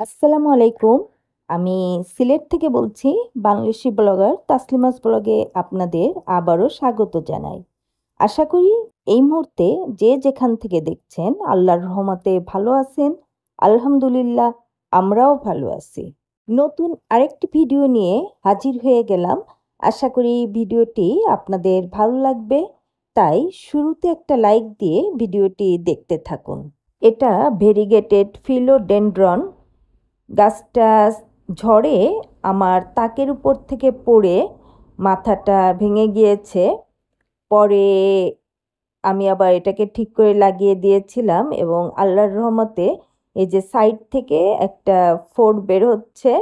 আসসালামু আলাইকুম। আমি সিলেট থেকে বলছি। বাংলাদেশি ব্লগার তাসলিমাস ব্লগে আপনাদের আবারও স্বাগত জানাই। আশা করি এই মুহূর্তে যে যেখান থেকে দেখছেন আল্লাহর রহমতে ভালো আছেন। আলহামদুলিল্লাহ, আমরাও ভালো আছি। নতুন আরেকটি ভিডিও নিয়ে হাজির হয়ে গেলাম। আশা করি ভিডিওটি আপনাদের ভালো লাগবে, তাই শুরুতে একটা লাইক দিয়ে ভিডিওটি দেখতে থাকুন। এটা ভেরিগেটেড ফিলোডেনড্রন। গাছটা ঝড়ে আমার তাকের উপর থেকে পড়ে মাথাটা ভেঙে গিয়েছে। পরে আমি আবার এটাকে ঠিক করে লাগিয়ে দিয়েছিলাম এবং আল্লাহর রহমতে এই যে সাইড থেকে একটা ফোড় বের হচ্ছে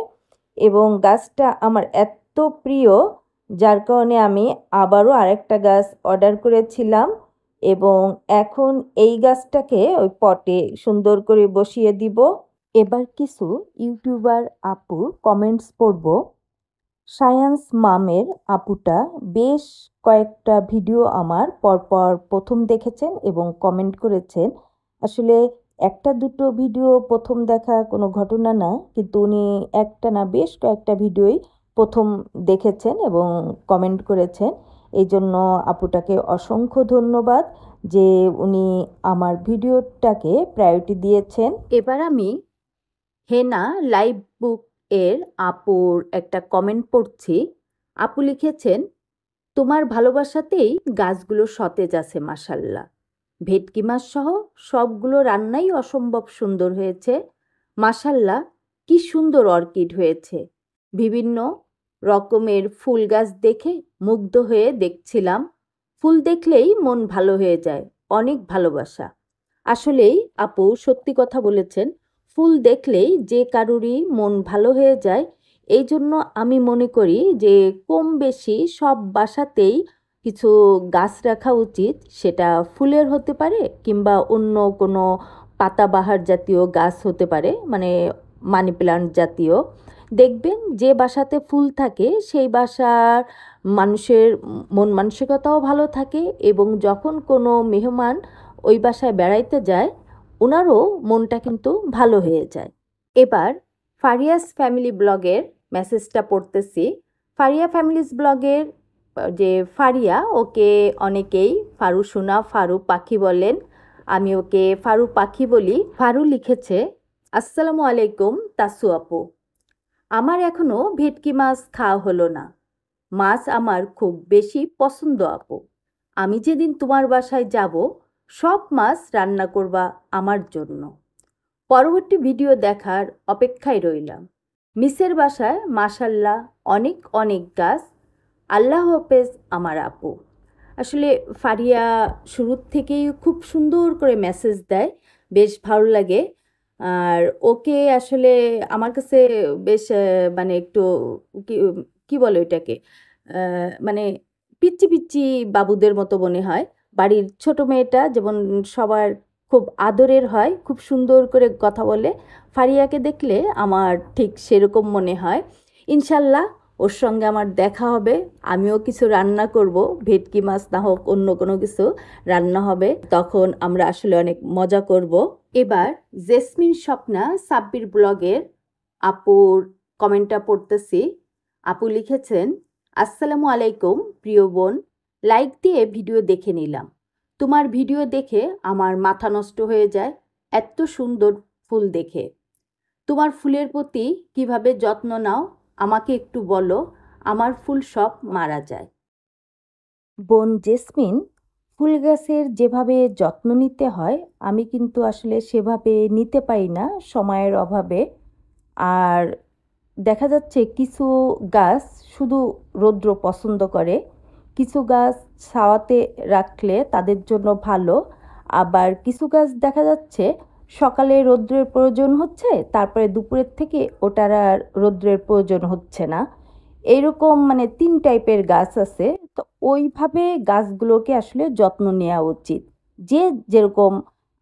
এবং গাছটা আমার এত প্রিয়, যার কারণে আমি আবারও আরেকটা গাছ অর্ডার করেছিলাম এবং এখন এই গাছটাকে ওই পটে সুন্দর করে বসিয়ে দিব। এবার কিছু ইউটিউবার আপুর কমেন্টস পড়ব। সায়েন্স মামের আপুটা বেশ কয়েকটা ভিডিও আমার পরপর প্রথম দেখেছেন এবং কমেন্ট করেছেন। আসলে একটা দুটো ভিডিও প্রথম দেখা কোনো ঘটনা না, কিন্তু উনি একটা না বেশ কয়েকটা ভিডিওই প্রথম দেখেছেন এবং কমেন্ট করেছেন। এই জন্য আপুটাকে অসংখ্য ধন্যবাদ যে উনি আমার ভিডিওটাকে প্রায়োরিটি দিয়েছেন। এবার আমি হেনা লাইভ বুক এর আপুর একটা কমেন্ট পড়ছি। আপু লিখেছেন, তোমার ভালোবাসাতেই গাছগুলো সতেজ আছে মাশাল্লাহ। ভেটকি মাছ সহ সবগুলো রান্নাই অসম্ভব সুন্দর হয়েছে মাশাল্লাহ। কি সুন্দর অর্কিড হয়েছে। বিভিন্ন রকমের ফুল গাছ দেখে মুগ্ধ হয়ে দেখছিলাম। ফুল দেখলেই মন ভালো হয়ে যায়। অনেক ভালোবাসা। আসলেই আপু সত্যি কথা বলেছেন। ফুল দেখলেই যে কারুরই মন ভালো হয়ে যায়। এই জন্য আমি মনে করি যে কম বেশি সব বাসাতেই কিছু গাছ রাখা উচিত। সেটা ফুলের হতে পারে কিংবা অন্য কোনো পাতাবাহার জাতীয় গাছ হতে পারে, মানে মানি প্লান্ট জাতীয়। দেখবেন যে বাসাতে ফুল থাকে সেই বাসার মানুষের মন মানসিকতাও ভালো থাকে এবং যখন কোনো মেহমান ওই বাসায় বেড়াইতে যায় ওনারও মনটা কিন্তু ভালো হয়ে যায়। এবার ফারিয়াস ফ্যামিলি ব্লগের মেসেজটা পড়তেছি। ফারিয়া ফ্যামিলিজ ব্লগের যে ফারিয়া, ওকে অনেকেই ফারু সোনা, ফারু পাখি বলেন। আমি ওকে ফারু পাখি বলি। ফারু লিখেছে, আসসালামু আলাইকুম তাসু আপু। আমার এখনও ভেটকি মাছ খাওয়া হলো না। মাছ আমার খুব বেশি পছন্দ আপু। আমি যেদিন তোমার বাসায় যাব সব মাছ রান্না করবা আমার জন্য। পরবর্তী ভিডিও দেখার অপেক্ষায় রইলাম। মিসের বাসায় মাশাল্লাহ অনেক অনেক গাছ। আল্লাহ হাফেজ আমার আপু। আসলে ফারিয়া শুরুর থেকেই খুব সুন্দর করে মেসেজ দেয়, বেশ ভালো লাগে। আর ওকে আসলে আমার কাছে বেশ মানে একটু কি কি বলে ওইটাকে, মানে পিচ্চি পিচ্চি বাবুদের মতো মনে হয়। বাড়ির ছোট মেয়েটা যেমন সবার খুব আদরের হয়, খুব সুন্দর করে কথা বলে। ফারিয়াকে দেখলে আমার ঠিক সেরকম মনে হয়। ইনশাল্লাহ ওর সঙ্গে আমার দেখা হবে। আমিও কিছু রান্না করব, ভেটকি মাছ না হোক অন্য কোনো কিছু রান্না হবে, তখন আমরা আসলে অনেক মজা করব। এবার জেসমিন স্বপ্না সাব্বির ব্লগের আপুর কমেন্টটা পড়তেছি। আপু লিখেছেন, আসসালামু আলাইকুম প্রিয় বোন। লাইক দিয়ে ভিডিও দেখে নিলাম। তোমার ভিডিও দেখে আমার মাথা নষ্ট হয়ে যায় এত সুন্দর ফুল দেখে। তোমার ফুলের প্রতি কিভাবে যত্ন নাও আমাকে একটু বলো। আমার ফুল সব মারা যায়। বোন জেসমিন, ফুল গাছের যেভাবে যত্ন নিতে হয় আমি কিন্তু আসলে সেভাবে নিতে পারি না সময়ের অভাবে। আর দেখা যাচ্ছে কিছু গাছ শুধু রৌদ্র পছন্দ করে, কিছু গাছ ছাওয়াতে রাখলে তাদের জন্য ভালো। আবার কিছু গাছ দেখা যাচ্ছে সকালে রৌদ্রের প্রয়োজন হচ্ছে, তারপরে দুপুরের থেকে ওটার আর রৌদ্রের প্রয়োজন হচ্ছে না। এইরকম মানে 3 টাইপের গাছ আছে। তো ওইভাবে গাছগুলোকে আসলে যত্ন নেওয়া উচিত। যে যেরকম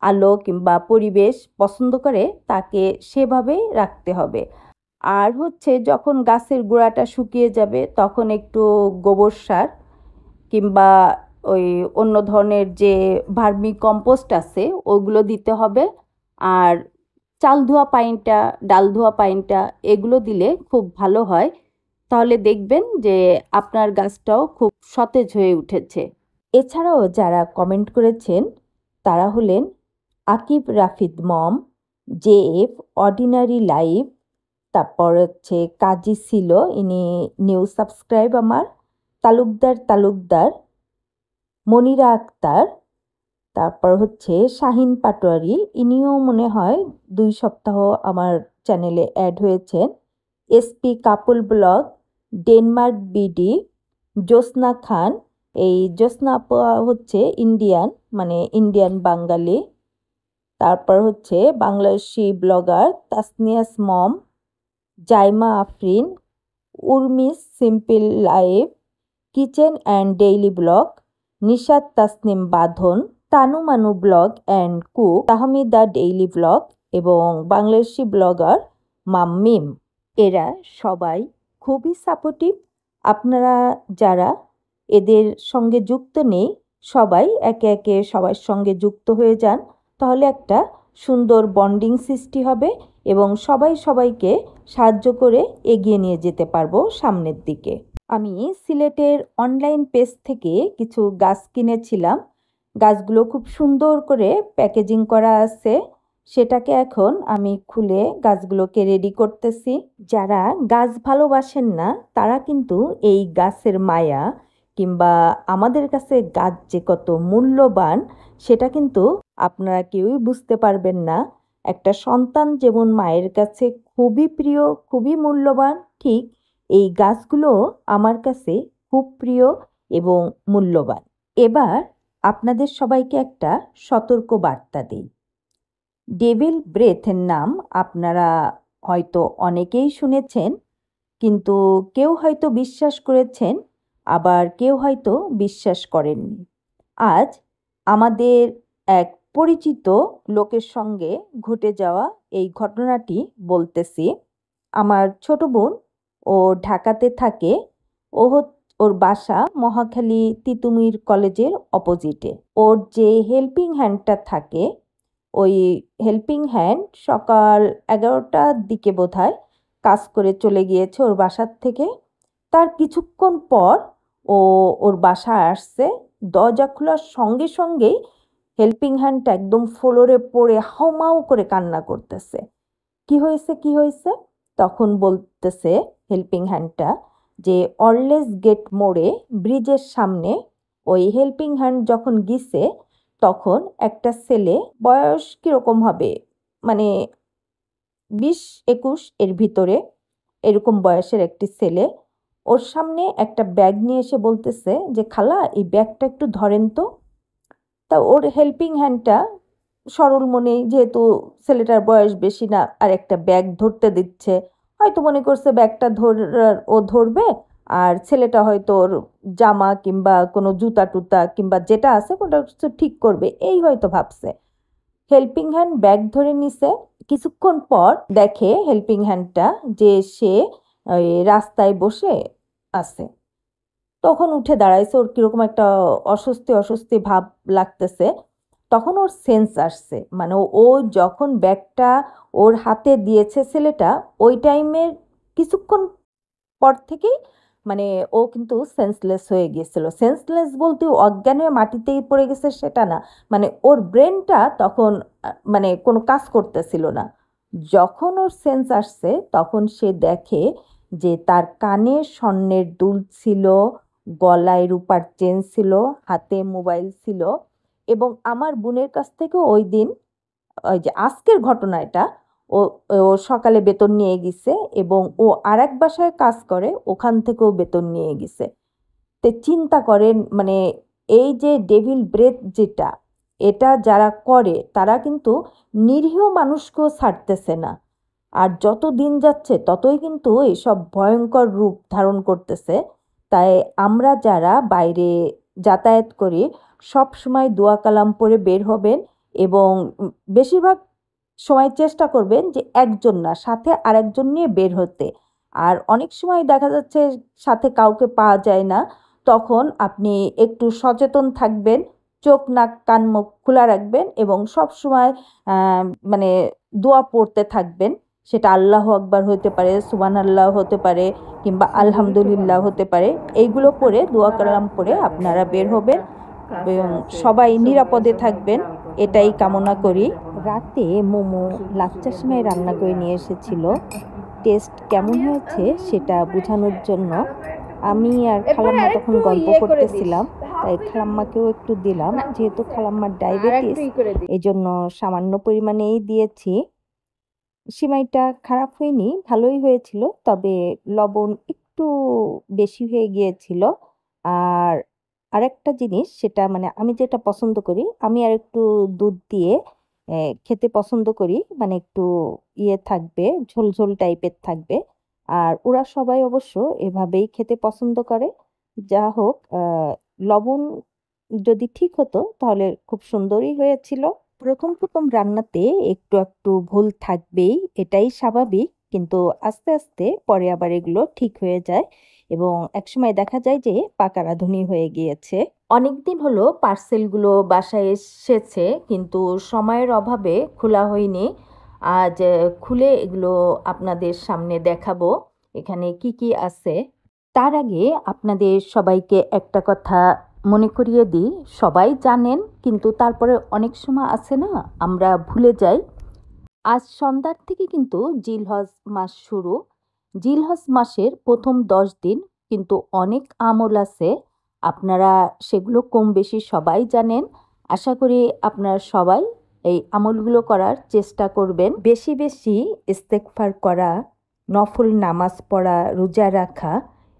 আলো কিংবা পরিবেশ পছন্দ করে তাকে সেভাবেই রাখতে হবে। আর হচ্ছে যখন গাছের গোড়াটা শুকিয়ে যাবে তখন একটু গোবর সার কিংবা ওই অন্য ধরনের যে ভার্মি কম্পোস্ট আছে ওগুলো দিতে হবে। আর চাল ধোয়া পানিটা, ডাল ধোয়া পানিটা এগুলো দিলে খুব ভালো হয়। তাহলে দেখবেন যে আপনার গাছটাও খুব সতেজ হয়ে উঠেছে। এছাড়াও যারা কমেন্ট করেছেন তারা হলেন আকিব রাফিদ মম, JF অর্ডিনারি লাইফ, তারপর হচ্ছে কাজী ছিল, ইনি নিউ সাবস্ক্রাইব আমার, তালুকদার, মনিরা আক্তার, তারপর হচ্ছে শাহিন পাটোয়ারি, ইনিও মনে হয় 2 সপ্তাহ আমার চ্যানেলে অ্যাড হয়েছেন। SP couple blog, Denmark BD, জ্যোৎস্না খান, এই জ্যোৎস্না আপা হচ্ছে ইন্ডিয়ান, মানে ইন্ডিয়ান বাঙালি। তারপর হচ্ছে Bangladeshi blogger Tasnia's mom, Zaima Afrin, Urmi's simple life, kitchen and daily blog, Nishat Tasnim Badhon, Tanu Manu blog and cook, Tahmida daily blog এবং বাংলাদেশি ব্লগার মাম্মিম। এরা সবাই খুবই সাপোর্টিভ। আপনারা যারা এদের সঙ্গে যুক্ত নেই, সবাই একে একে সবার সঙ্গে যুক্ত হয়ে যান, তাহলে একটা সুন্দর বন্ডিং সৃষ্টি হবে এবং সবাই সবাইকে সাহায্য করে এগিয়ে নিয়ে যেতে পারবো সামনের দিকে। আমি সিলেটের অনলাইন পেজ থেকে কিছু গাছ কিনেছিলাম। গাছগুলো খুব সুন্দর করে প্যাকেজিং করা আছে। সেটাকে এখন আমি খুলে গাছগুলোকে রেডি করতেছি। যারা গাছ ভালোবাসেন না তারা কিন্তু এই গাছের মায়া কিংবা আমাদের কাছে গাছ যে কত মূল্যবান সেটা কিন্তু আপনারা কেউই বুঝতে পারবেন না। একটা সন্তান যেমন মায়ের কাছে খুবই প্রিয়, খুবই মূল্যবান, ঠিক এই গাছগুলো আমার কাছে খুব প্রিয় এবং মূল্যবান। এবার আপনাদের সবাইকে একটা সতর্ক বার্তা দিই। ডেভিল ব্রেথের নাম আপনারা হয়তো অনেকেই শুনেছেন, কিন্তু কেউ হয়তো বিশ্বাস করেছেন, আবার কেউ হয়তো বিশ্বাস করেননি। আজ আমাদের এক পরিচিত লোকের সঙ্গে ঘটে যাওয়া এই ঘটনাটি বলতেছি। আমার ছোট বোন ও ঢাকাতে থাকে। ওর বাসা মহাখালী তিতুমির কলেজের অপোজিটে। ওর যে হেল্পিং হ্যান্ডটা থাকে, ওই হেল্পিং হ্যান্ড সকাল 11টার দিকে বোধহয় কাজ করে চলে গিয়েছে ওর বাসার থেকে। তার কিছুক্ষণ পর ওর বাসায় আসছে। দরজা খোলার সঙ্গে সঙ্গেই হেল্পিং হ্যান্ডটা একদম ফ্লোরে পড়ে হাউমাউ করে কান্না করতেছে। কি হয়েছে? তখন বলতেছে হেল্পিং হ্যান্ডটা যে অরলেস গেট মোড়ে ব্রিজের সামনে ওই হেল্পিং হ্যান্ড যখন গিয়েছে তখন একটা ছেলে, বয়স কীরকম হবে, মানে 20-21 এর ভিতরে এরকম বয়সের একটি ছেলে, ওর সামনে একটা ব্যাগ নিয়ে এসে বলতেছে যে খালা এই ব্যাগটা একটু ধরেন তো। তা ওর হেল্পিং হ্যান্ডটা সরল মনে, যেহেতু ছেলেটার বয়স বেশি না, আর একটা ব্যাগ ধরতে দিচ্ছে, হয়তো মনে করছে ব্যাগটা ও ধরবে আর ছেলেটা হয়তো ওর জামা কিংবা কোনো জুতা টুতা কিংবা যেটা আছে ওটা কিছু ঠিক করবে, এই হয়তো ভাবছে। হেল্পিং হ্যান্ড ব্যাগ ধরে নিছে। কিছুক্ষণ পর দেখে হেল্পিং হ্যান্ডটা যে সে রাস্তায় বসে আছে। তখন উঠে দাঁড়াইছে, ওর কীরকম একটা অস্বস্তি ভাব লাগতেছে। তখন ওর সেন্স আসছে, মানে ও যখন ব্যাগটা ওর হাতে দিয়েছে ছেলেটা, ওই টাইমের কিছুক্ষণ পর থেকেই মানে ও কিন্তু সেন্সলেস হয়ে গিয়েছিল। সেন্সলেস বলতে অজ্ঞান হয়ে মাটিতেই পড়ে গেছে সেটা না, মানে ওর ব্রেনটা তখন মানে কোনো কাজ করতেছিল না। যখন ওর সেন্স আসছে তখন সে দেখে যে তার কানে স্বর্ণের দুল ছিল, গলায় রূপার চেন ছিল, হাতে মোবাইল ছিল। এবং আমার বোনের কাছ থেকে ওই দিন, ওই যে আজকের ঘটনা এটা, ও ও সকালে বেতন নিয়ে গেছে এবং ও আর এক বাসায় কাজ করে, ওখান থেকেও বেতন নিয়ে গেছে। তে চিন্তা করেন, মানে এই যে ডেভিল ব্রেথ যেটা, এটা যারা করে তারা কিন্তু নিরীহ মানুষকেও ছাড়তেছে না। আর যত দিন যাচ্ছে ততই কিন্তু এইসব ভয়ঙ্কর রূপ ধারণ করতেছে। তাই আমরা যারা বাইরে যাতায়াত করি সব সময় দোয়া কালাম পড়ে বের হবেন এবং বেশিরভাগ সময় চেষ্টা করবেন যে একজন না, সাথে আরেকজন নিয়ে বের হতে। আর অনেক সময় দেখা যাচ্ছে সাথে কাউকে পাওয়া যায় না, তখন আপনি একটু সচেতন থাকবেন, চোখ নাক কান মুখ খোলা রাখবেন এবং সব সময় মানে দোয়া পড়তে থাকবেন। সেটা আল্লাহু আকবার হতে পারে, সুবহানাল্লাহ হতে পারে, কিংবা আলহামদুলিল্লাহ হতে পারে। এইগুলো পড়ে দোয়া কালাম পড়ে আপনারা বের হবেন এবং সবাই নিরাপদে থাকবেন, এটাই কামনা করি। রাতে মোমো লাচ্চা সেমাই রান্না করে নিয়ে এসেছিল। টেস্ট কেমন হয়েছে সেটা বোঝানোর জন্য আমি আর খালাম্মা তখন গল্প করতেছিলাম, তাই খালাম্মাকেও একটু দিলাম। যেহেতু খালাম্মার ডায়াবেটিস, এই জন্য সামান্য পরিমাণেই দিয়েছি। সিমাইটা খারাপ হয়নি, ভালোই হয়েছিল, তবে লবণ একটু বেশি হয়ে গিয়েছিল। আর আরেকটা জিনিস, সেটা মানে আমি যেটা পছন্দ করি, আমি আর একটু দুধ দিয়ে খেতে পছন্দ করি, মানে একটু ইয়ে থাকবে, ঝোল ঝোল টাইপের থাকবে। আর ওরা সবাই অবশ্য এভাবেই খেতে পছন্দ করে। যা হোক, লবণ যদি ঠিক হতো তাহলে খুব সুন্দরই হয়েছিল। প্রথম প্রথম রান্নাতে একটু একটু ভুল থাকবেই, এটাই স্বাভাবিক, কিন্তু আস্তে আস্তে পরে আবার এগুলো ঠিক হয়ে যায় এবং একসময় দেখা যায় যে পাকা রাঁধুনি হয়ে গিয়েছে। অনেকদিন হলো পার্সেলগুলো বাসায় এসেছে, কিন্তু সময়ের অভাবে খোলা হয়নি। আজ খুলে এগুলো আপনাদের সামনে দেখাবো এখানে কি কি আছে। তার আগে আপনাদের সবাইকে একটা কথা মনে করিয়ে দিই, সবাই জানেন, কিন্তু তারপরে অনেক সময় আছে না, আমরা ভুলে যাই। আজ সন্ধ্যার থেকে কিন্তু জিলহজ মাস শুরু। জিলহজ মাসের প্রথম 10 দিন কিন্তু অনেক আমল আছে, আপনারা সেগুলো কম বেশি সবাই জানেন। আশা করি আপনারা সবাই এই আমলগুলো করার চেষ্টা করবেন। বেশি বেশি ইস্তেগফার করা, নফল নামাজ পড়া, রোজা রাখা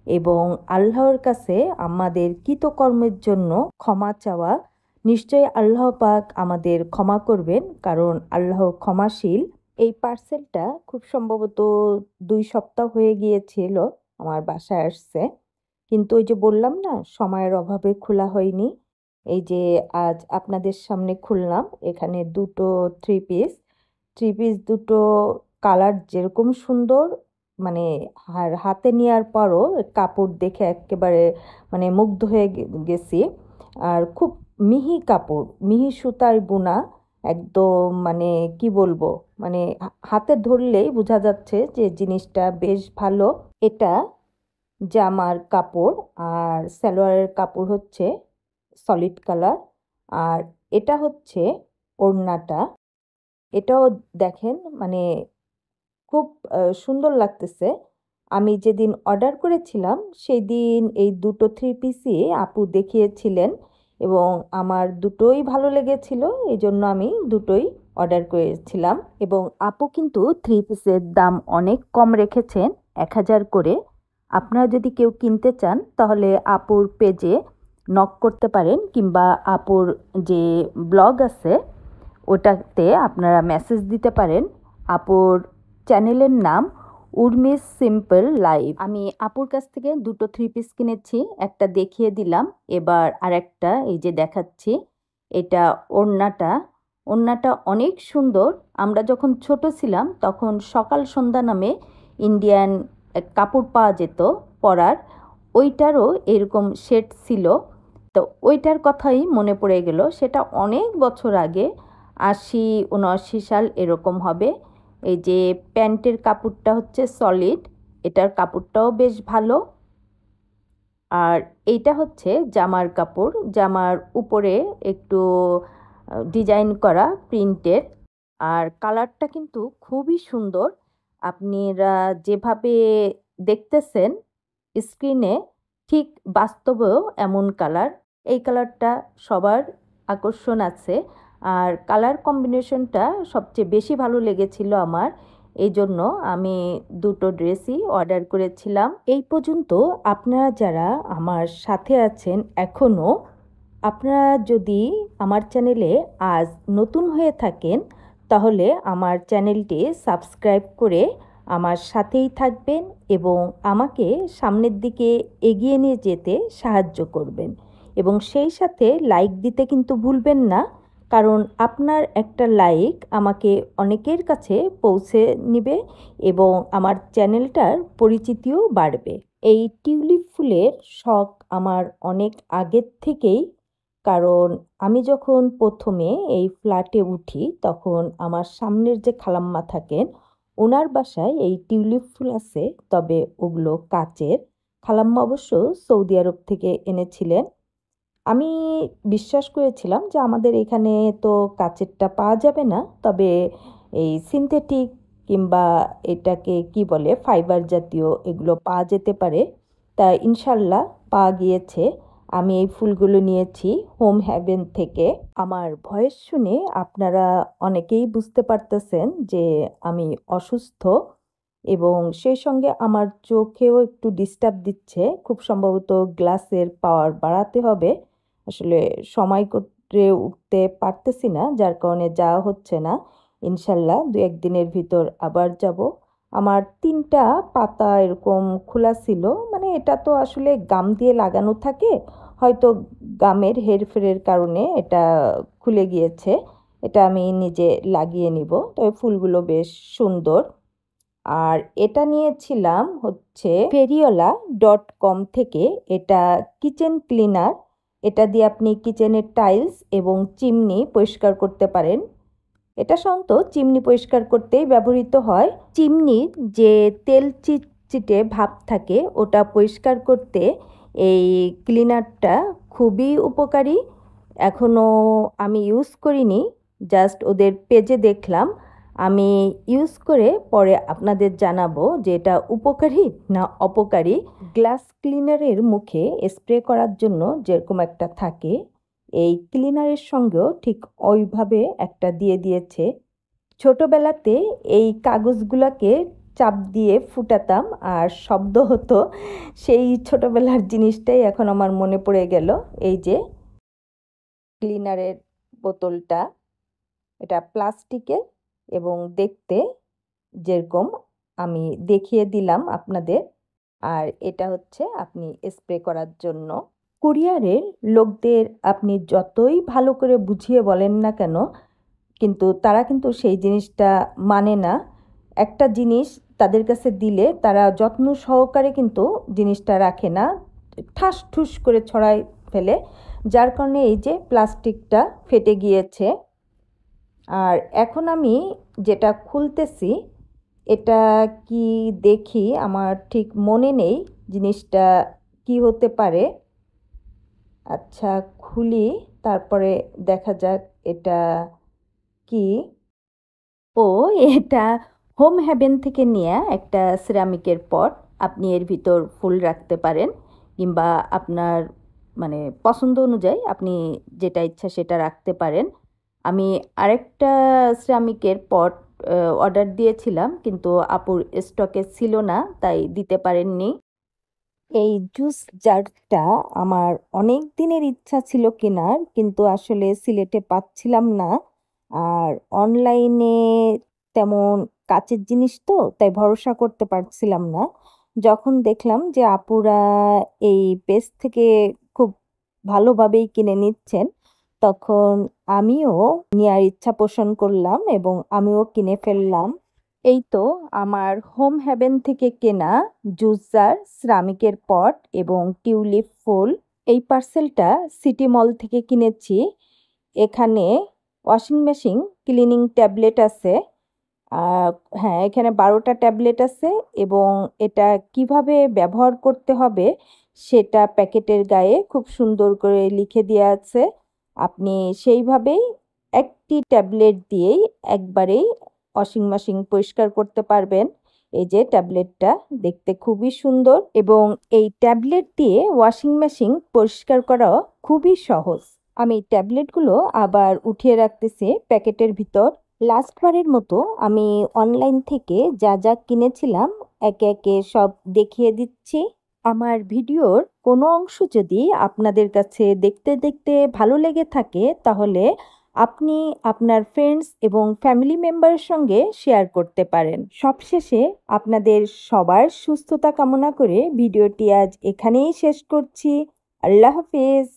এবং আল্লাহর কাছে আমাদের কৃতকর্মের জন্য ক্ষমা চাওয়া। নিশ্চয়ই আল্লাহ পাক আমাদের ক্ষমা করবেন, কারণ আল্লাহ ক্ষমাশীল। এই পার্সেলটা খুব সম্ভবত 2 সপ্তাহ হয়ে গিয়েছিল আমার বাসায় আসছে, কিন্তু ওই যে বললাম না, সময়ের অভাবে খোলা হয়নি। এই যে আজ আপনাদের সামনে খুললাম। এখানে দুটো থ্রি পিস দুটো কালার যেরকম সুন্দর, মানে হাতে নেওয়ার পরও কাপড় দেখে একেবারে মানে মুগ্ধ হয়ে গেছি। আর খুব মিহি কাপড়, মিহি সুতার বোনা, একদম মানে কি বলবো, মানে হাতে ধরলেই বোঝা যাচ্ছে যে জিনিসটা বেশ ভালো। এটা জামার কাপড়, আর সালোয়ারের কাপড় হচ্ছে সলিড কালার। আর এটা হচ্ছে ওড়নাটা, এটাও দেখেন মানে খুব সুন্দর লাগতেছে। আমি যেদিন অর্ডার করেছিলাম সেই দিন এই দুটো থ্রি পিসই আপু দেখিয়েছিলেন এবং আমার দুটোই ভালো লেগেছিল, এই জন্য আমি দুটোই অর্ডার করেছিলাম। এবং আপু কিন্তু থ্রি পিসের দাম অনেক কম রেখেছেন, 1000 করে। আপনারা যদি কেউ কিনতে চান তাহলে আপুর পেজে নক করতে পারেন, কিংবা আপুর যে ব্লগ আছে ওটাতে আপনারা মেসেজ দিতে পারেন। আপুর চ্যানেলের নাম উর্মিস সিম্পল লাইফ। আমি আপুর কাছ থেকে দুটো থ্রি পিস কিনেছি, একটা দেখিয়ে দিলাম, এবার আরেকটা এই যে দেখাচ্ছি। এটা ওড়নাটা অনেক সুন্দর। আমরা যখন ছোট ছিলাম তখন সকাল সন্ধ্যা নামে ইন্ডিয়ান কাপড় পাওয়া যেত পরার, ওইটারও এরকম সেট ছিল। তো ওইটার কথাই মনে পড়ে গেল, সেটা অনেক বছর আগে, 80-79 সাল এরকম হবে। এই যে প্যান্টের কাপড়টা হচ্ছে সলিড, এটার কাপড়টাও বেশ ভালো। আর এইটা হচ্ছে জামার কাপড়, জামার উপরে একটু ডিজাইন করা প্রিন্টের। আর কালারটা কিন্তু খুবই সুন্দর, আপনারা যেভাবে দেখতেছেন স্ক্রিনে ঠিক বাস্তবেও এমন কালার। এই কালারটা সবার আকর্ষণ আছে, আর কালার কম্বিনেশনটা সবচেয়ে বেশি ভালো লেগেছিল আমার, এই জন্য আমি দুটো ড্রেসই অর্ডার করেছিলাম। এই পর্যন্ত আপনারা যারা আমার সাথে আছেন এখনও, আপনারা যদি আমার চ্যানেলে আজ নতুন হয়ে থাকেন তাহলে আমার চ্যানেলটি সাবস্ক্রাইব করে আমার সাথেই থাকবেন এবং আমাকে সামনের দিকে এগিয়ে নিয়ে যেতে সাহায্য করবেন। এবং সেই সাথে লাইক দিতে কিন্তু ভুলবেন না, কারণ আপনার একটা লাইক আমাকে অনেকের কাছে পৌঁছে নেবে এবং আমার চ্যানেলটার পরিচিতিও বাড়বে। এই টিউলিপ ফুলের শখ আমার অনেক আগের থেকেই, কারণ আমি যখন প্রথমে এই ফ্ল্যাটে উঠি তখন আমার সামনের যে খালাম্মা থাকেন ওনার বাসায় এই টিউলিপ ফুল আছে, তবে ওগুলো কাচের। খালাম্মা অবশ্য সৌদি আরব থেকে এনেছিলেন। আমি বিশ্বাস করেছিলাম যে আমাদের এখানে তো কাচেরটা পাওয়া যাবে না, তবে এই সিনথেটিক কিংবা এটাকে কি বলে ফাইবার জাতীয় এগুলো পাওয়া যেতে পারে। তা ইনশাল্লাহ পাওয়া গিয়েছে। আমি এই ফুলগুলো নিয়েছি হোম হ্যাভেন থেকে। আমার ভয়েস শুনে আপনারা অনেকেই বুঝতে পারতেছেন যে আমি অসুস্থ, এবং সেই সঙ্গে আমার চোখেও একটু ডিস্টার্ব দিচ্ছে। খুব সম্ভবত গ্লাসের পাওয়ার বাড়াতে হবে। আসলে সময় করে উঠতে পারতেছি না, যার কারণে যাওয়া হচ্ছে না। ইনশাল্লাহ 2-1 দিনের ভিতর আবার যাব। আমার 3টা পাতা এরকম খোলা ছিল, মানে এটা তো আসলে গাম দিয়ে লাগানো থাকে, হয়তো গামের হেরফেরের কারণে এটা খুলে গিয়েছে। এটা আমি নিজে লাগিয়ে নিব। তবে ফুলগুলো বেশ সুন্দর। আর এটা নিয়েছিলাম হচ্ছে ফেরিওলা.com থেকে। এটা কিচেন ক্লিনার। এটা দিয়ে আপনি কিচেনের টাইলস এবং চিমনি পরিষ্কার করতে পারেন। এটা সাধারণত চিমনি পরিষ্কার করতেই ব্যবহৃত হয়। চিমনির যে তেল চিটচিটে ভাব থাকে ওটা পরিষ্কার করতে এই ক্লিনারটা খুবই উপকারী। এখনও আমি ইউজ করিনি, জাস্ট ওদের পেজে দেখলাম। আমি ইউজ করে পরে আপনাদের জানাবো যে এটা উপকারী না অপকারী। গ্লাস ক্লিনারের মুখে স্প্রে করার জন্য যেরকম একটা থাকে, এই ক্লিনারের সঙ্গেও ঠিক ওইভাবে একটা দিয়ে দিয়েছে। ছোটবেলাতে এই কাগজগুলোকে চাপ দিয়ে ফুটাতাম আর শব্দ হতো, সেই ছোটবেলার জিনিসটাই এখন আমার মনে পড়ে গেল। এই যে ক্লিনারের বোতলটা, এটা প্লাস্টিকের এবং দেখতে যেরকম আমি দেখিয়ে দিলাম আপনাদের। আর এটা হচ্ছে আপনি স্প্রে করার জন্য। কুরিয়ারের লোকদের আপনি যতই ভালো করে বুঝিয়ে বলেন না কেন, কিন্তু তারা কিন্তু সেই জিনিসটা মানে না। একটা জিনিস তাদের কাছে দিলে তারা যত্ন সহকারে কিন্তু জিনিসটা রাখে না, ঠাস ঠুস করে ছড়াই ফেলে, যার কারণে এই যে প্লাস্টিকটা ফেটে গিয়েছে। আর এখন আমি যেটা খুলতেছি এটা কি দেখি, আমার ঠিক মনে নেই জিনিসটা কি হতে পারে। আচ্ছা খুলি, তারপরে দেখা যাক এটা কি। ও, এটা হোম হ্যাভেন থেকে নেওয়া একটা সিরামিকের পট। আপনি এর ভিতর ফুল রাখতে পারেন, কিংবা আপনার মানে পছন্দ অনুযায়ী আপনি যেটা ইচ্ছা সেটা রাখতে পারেন। আমি আরেকটা সিরামিকের পট অর্ডার দিয়েছিলাম, কিন্তু আপুর স্টকে ছিল না, তাই দিতে পারেননি। এই জুস জারটা আমার অনেক দিনের ইচ্ছা ছিল কেনার, কিন্তু আসলে সিলেটে পাচ্ছিলাম না। আর অনলাইনে তেমন কাচের জিনিস তো, তাই ভরসা করতে পারছিলাম না। যখন দেখলাম যে আপুরা এই পেজ থেকে খুব ভালোভাবেই কিনে নিচ্ছেন, তখন আমিও নেওয়ার ইচ্ছা পোষণ করলাম এবং আমিও কিনে ফেললাম। এই তো আমার হোম হ্যাভেন থেকে কেনা জুস জার, সিরামিকের পট এবং টিউলিপ ফুল। এই পার্সেলটা সিটি মল থেকে কিনেছি। এখানে ওয়াশিং মেশিন, ক্লিনিং ট্যাবলেট আছে। আহ, হ্যাঁ, এখানে 12টা ট্যাবলেট আছে, এবং এটা কিভাবে ব্যবহার করতে হবে সেটা প্যাকেটের গায়ে খুব সুন্দর করে লিখে দেওয়া আছে। আপনি সেইভাবেই একটি ট্যাবলেট দিয়েই একবারেই ওয়াশিং মেশিন পরিষ্কার করতে পারবেন। এই যে ট্যাবলেটটা দেখতে খুবই সুন্দর, এবং এই ট্যাবলেট দিয়ে ওয়াশিং মেশিন পরিষ্কার করাও খুবই সহজ। আমি ট্যাবলেটগুলো আবার উঠিয়ে রাখতেছি প্যাকেটের ভিতর। লাস্টবারের মতো আমি অনলাইন থেকে যা যা কিনেছিলাম একে একে সব দেখিয়ে দিচ্ছি। আমার ভিডিওর কোনো অংশ যদি আপনাদের কাছে দেখতে দেখতে ভালো লেগে থাকে, তাহলে আপনি আপনার ফ্রেন্ডস এবং ফ্যামিলি মেম্বারের সঙ্গে শেয়ার করতে পারেন। সবশেষে আপনাদের সবার সুস্থতা কামনা করে ভিডিওটি আজ এখানেই শেষ করছি। আল্লাহ হাফেজ।